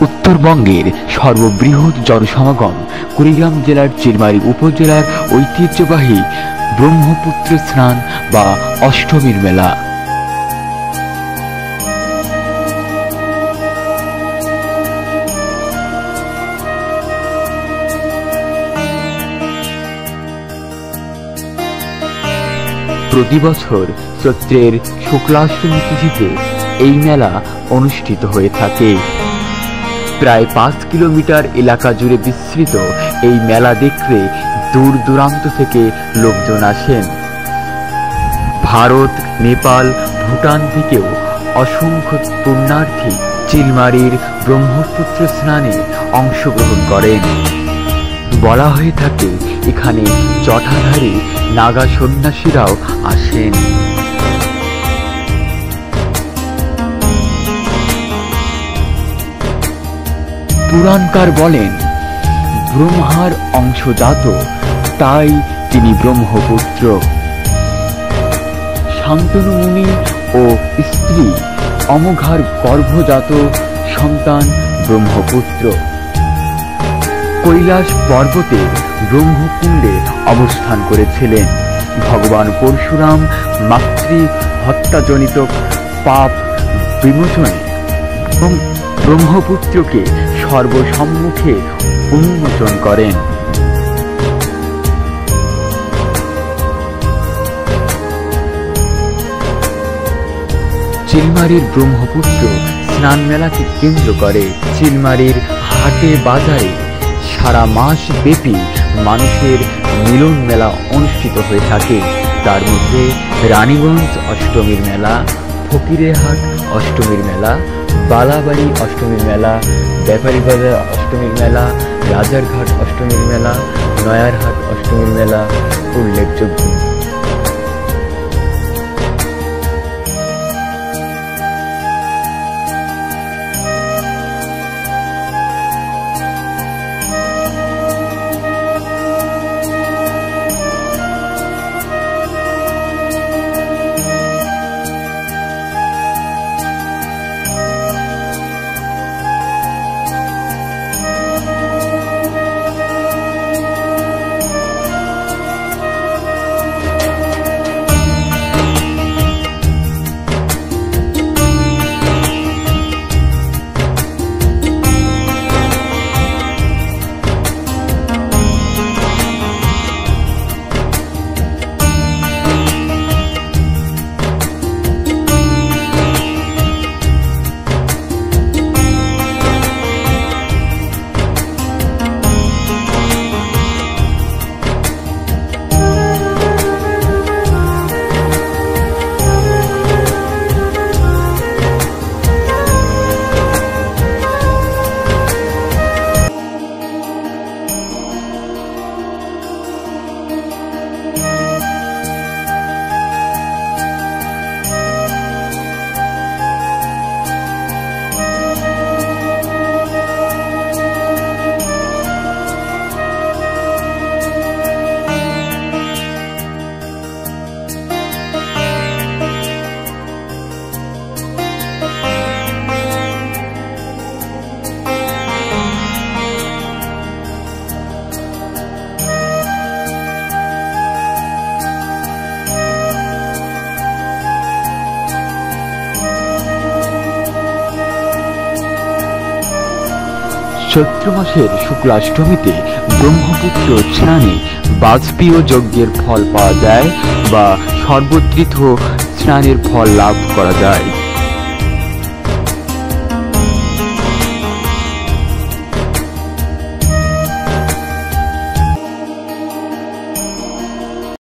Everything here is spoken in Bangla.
উত্তরবঙ্গের সর্ববৃহৎ জনসমাগম কুড়িগ্রাম জেলার চিলমারী উপজেলার ঐতিহ্যবাহী ব্রহ্মপুত্র স্নান বা অষ্টমীর মেলা। প্রতি বছর চৈত্রের শুক্লাষ্টমী তিথিতে এই মেলা অনুষ্ঠিত হয়ে থাকে। প্রায় 5 কিলোমিটার এলাকা জুড়ে বিস্তৃত এই মেলা দেখতে দূর দূরান্ত থেকে লোকজন আসেন। ভারত, নেপাল, ভুটান থেকেও অসংখ্য পুণ্যার্থী চিলমারীর ব্রহ্মপুত্র স্নানে অংশগ্রহণ করেন। বলা হয়ে থাকে এখানে জটাধারী নাগা সন্ন্যাসীরাও আসেন। পুরাণকার বলেন, ব্রহ্মার অংশজাত, তাই তিনি ব্রহ্মপুত্র। শান্তনু মুনি ও স্ত্রী অমঘার গর্ভজাত সন্তান ব্রহ্মপুত্র। কৈলাস পর্বতে ব্রহ্মকুণ্ডে অবস্থান করেছিলেন ভগবান পরশুরাম মাতৃ হত্যাজনিত পাপ বিমোচনে এবং ব্রহ্মপুত্রকে সর্বসম্মুখে উন্মোচন করেন। চিলমারীর ব্রহ্মপুত্র স্নান মেলাকে কেন্দ্র করে চিলমারীর হাটে বাজারে সারা মাস ব্যাপী মানুষের মিলন মেলা অনুষ্ঠিত হয়ে থাকে। তার মধ্যে রানীগঞ্জ অষ্টমীর মেলা, ফকিরেরহাট অষ্টমীর মেলা, বালাবাড়ি অষ্টমীর মেলা, ব্যাপারী বাজার অষ্টমীর মেলা, রাজারঘাট অষ্টমীর মেলা, নয়ারহাট অষ্টমীর মেলা উল্লেখযোগ্য। চৈত্র মাসের শুক্লাষ্টমীতে ব্রহ্মপুত্র স্নানে বাজপেয় যজ্ঞের ফল পাওয়া যায় বা সর্বতীর্থ স্নানের ফল লাভ করা যায়।